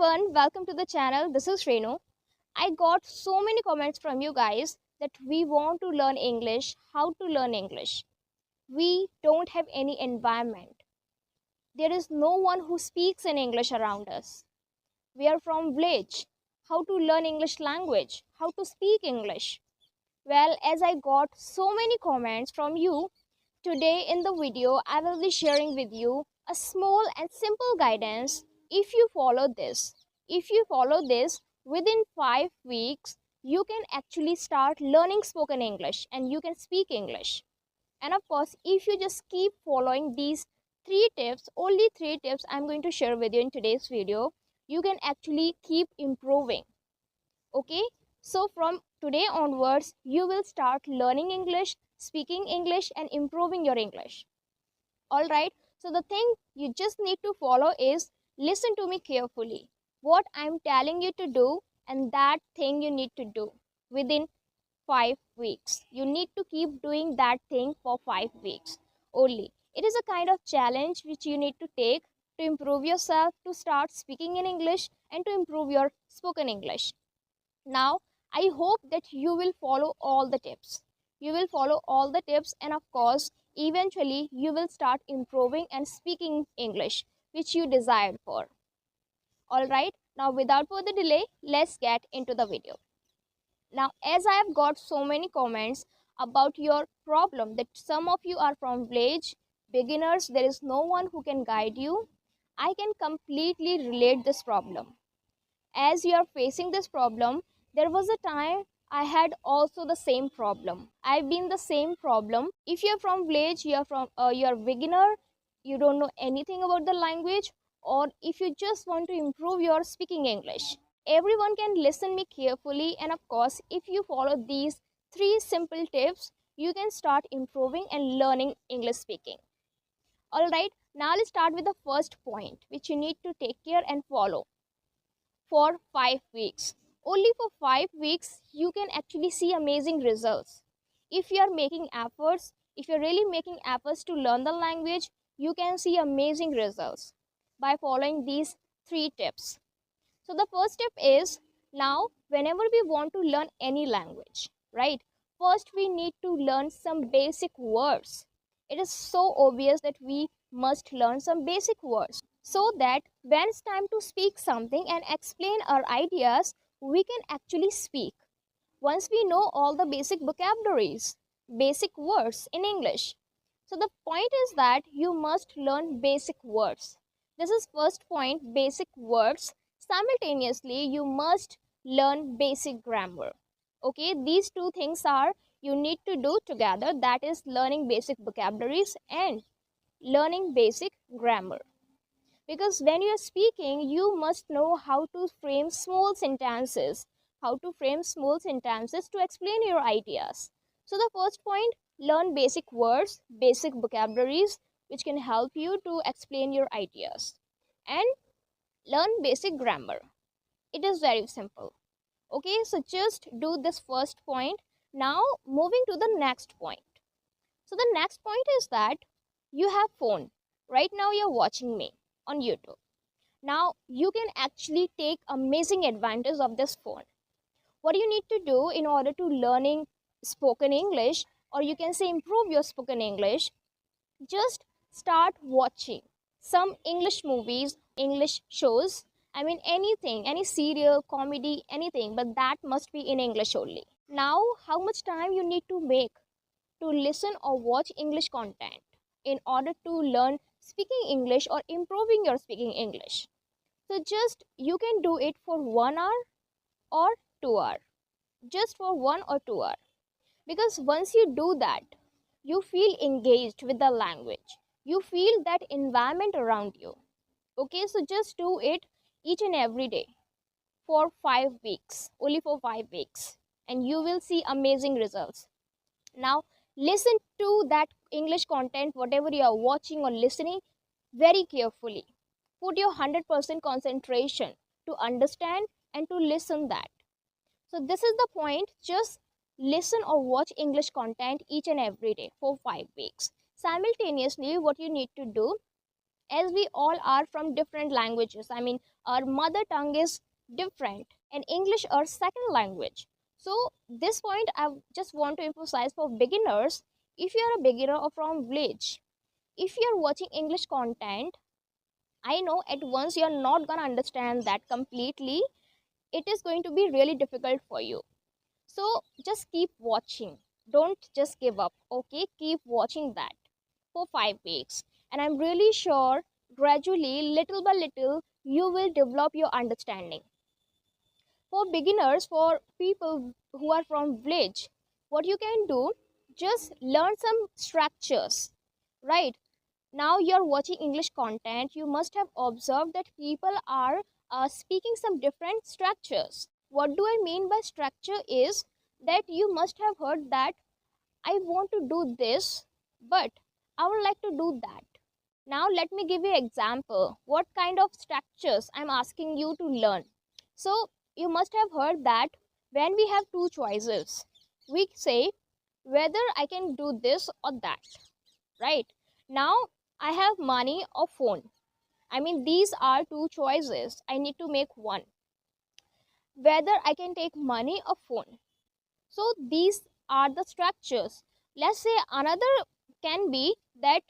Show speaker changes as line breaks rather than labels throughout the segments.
everyone, welcome to the channel. This is Renu. I got so many comments from you guys that we want to learn English, how to learn English. We don't have any environment. There is no one who speaks in English around us. We are from village. How to learn English language? How to speak English? Well, as I got so many comments from you, today in the video I will be sharing with you a small and simple guidance. If you follow this within 5 weeks, you can actually start learning spoken English and you can speak English. And of course, if you just keep following these only three tips I'm going to share with you in today's video, you can actually keep improving. Okay, so from today onwards, you will start learning English, speaking English, and improving your English. All right, so the thing you just need to follow is listen to me carefully. What I'm telling you to do, and that thing you need to do within 5 weeks. You need to keep doing that thing for 5 weeks only. It is a kind of challenge which you need to take to improve yourself, to start speaking in English, and to improve your spoken English. Now, I hope that you will follow all the tips. You will follow all the tips, and of course, eventually you will start improving and speaking English, which you desired for. Alright, now without further delay, let's get into the video. Now, as I have got so many comments about your problem that some of you are from village, beginners, there is no one who can guide you, I can completely relate this problem. As you are facing this problem, there was a time I had also the same problem. I've been the same problem. If you're from village, you're beginner, you don't know anything about the language, or if you just want to improve your speaking English. Everyone can listen me carefully, and of course, if you follow these 3 simple tips, you can start improving and learning English speaking. Alright, now let's start with the first point which you need to take care and follow. For 5 weeks. Only for 5 weeks, you can actually see amazing results. If you are making efforts, if you're really making efforts to learn the language, you can see amazing results by following these 3 tips. So the first tip is, now whenever we want to learn any language, right? First we need to learn some basic words. It is so obvious that we must learn some basic words, so that when it's time to speak something and explain our ideas, we can actually speak. Once we know all the basic vocabularies, basic words in English. So the point is that you must learn basic words. This is first point, basic words. Simultaneously, you must learn basic grammar. Okay, these two things are you need to do together, that is learning basic vocabularies and learning basic grammar. Because when you are speaking, you must know how to frame small sentences, to explain your ideas. So the first point, learn basic words, basic vocabularies, which can help you to explain your ideas. And learn basic grammar. It is very simple. Okay, so just do this first point. Now moving to the next point. So the next point is that you have phone. Right now you're watching me on YouTube. Now you can actually take amazing advantage of this phone. What you need to do in order to learning spoken English, or you can say improve your spoken English, just start watching some English movies, English shows. I mean anything, any serial, comedy, anything, but that must be in English only. Now, how much time you need to make to listen or watch English content in order to learn speaking English or improving your speaking English? So just you can do it for 1 hour or 2 hours. Just for 1 or 2 hours. Because once you do that, you feel engaged with the language. You feel that environment around you. Okay, so just do it each and every day for 5 weeks, only for 5 weeks, and you will see amazing results. Now, listen to that English content, whatever you are watching or listening, very carefully. Put your 100% concentration to understand and to listen that. So this is the point, just listen or watch English content each and every day for 5 weeks. Simultaneously, what you need to do, as we all are from different languages, I mean our mother tongue is different and English our second language. So this point I just want to emphasize for beginners. If you are a beginner or from village, if you are watching English content, I know at once you are not gonna understand that completely. It is going to be really difficult for you. So just keep watching. Don't just give up. Okay, keep watching that for 5 weeks. And I'm really sure gradually, little by little, you will develop your understanding. For beginners, for people who are from village, what you can do, just learn some structures, right? Now you're watching English content, you must have observed that people are speaking some different structures. What do I mean by structure is that you must have heard that I want to do this, but I would like to do that. Now let me give you an example. What kind of structures I'm asking you to learn. So you must have heard that when we have two choices, we say whether I can do this or that, right? Now I have money or phone. I mean, these are two choices. I need to make one. Whether I can take money or phone. So these are the structures. Let's say another can be that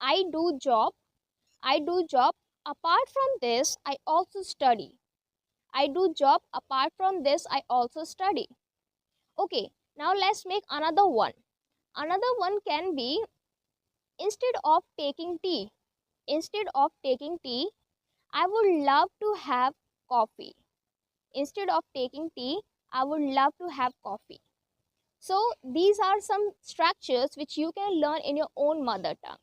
I do job. I do job. Apart from this, I also study. I do job. Apart from this, I also study. Okay, now let's make another one. Another one can be instead of taking tea. Instead of taking tea, I would love to have coffee. Instead of taking tea, I would love to have coffee. So these are some structures which you can learn in your own mother tongue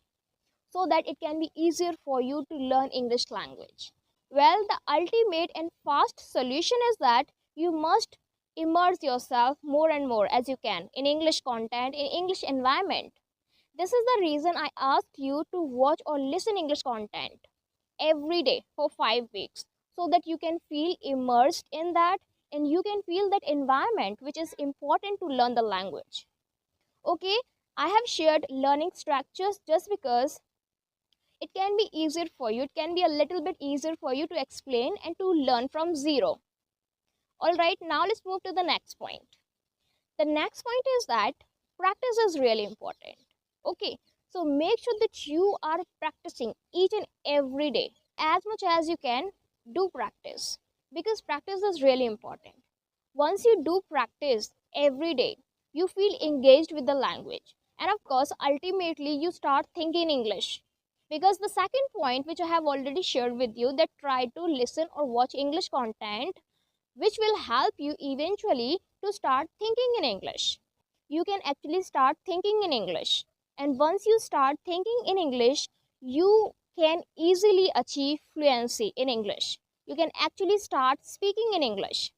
so that it can be easier for you to learn English language. Well, the ultimate and fast solution is that you must immerse yourself more and more as you can in English content, in English environment. This is the reason I asked you to watch or listen English content every day for 5 weeks so that you can feel immersed in that and you can feel that environment which is important to learn the language. Okay, I have shared learning structures just because it can be easier for you. It can be a little bit easier for you to explain and to learn from zero. All right, now let's move to the next point. The next point is that practice is really important. Okay, so make sure that you are practicing each and every day as much as you can. Do practice because practice is really important. Once you do practice every day, you feel engaged with the language, and of course ultimately you start thinking English. Because the second point which I have already shared with you, that try to listen or watch English content which will help you eventually to start thinking in English. You can actually start thinking in English. And once you start thinking in English, you can easily achieve fluency in English. You can actually start speaking in English.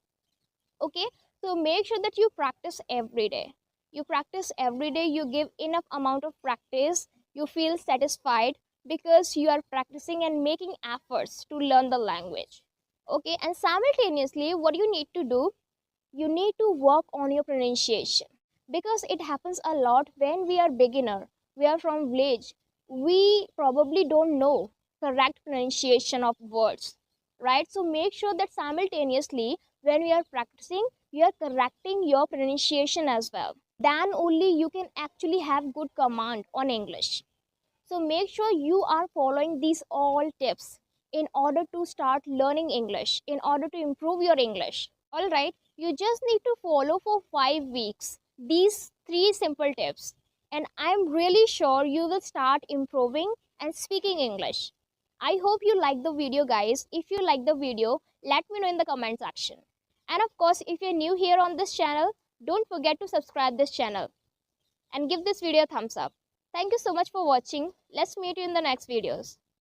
Okay, so make sure that you practice every day. You practice every day, you give enough amount of practice, you feel satisfied because you are practicing and making efforts to learn the language. Okay, and simultaneously what you need to do, you need to work on your pronunciation because it happens a lot when we are beginner, we are from village, we probably don't know correct pronunciation of words, right? So make sure that simultaneously when we are practicing, you are correcting your pronunciation as well. Then only you can actually have good command on English. So make sure you are following these all tips in order to start learning English, in order to improve your English. All right, you just need to follow for 5 weeks these 3 simple tips, and I'm really sure you will start improving and speaking English. I hope you like the video, guys. If you like the video, let me know in the comment section. And of course, if you're new here on this channel, don't forget to subscribe this channel and give this video a thumbs up. Thank you so much for watching. Let's meet you in the next videos.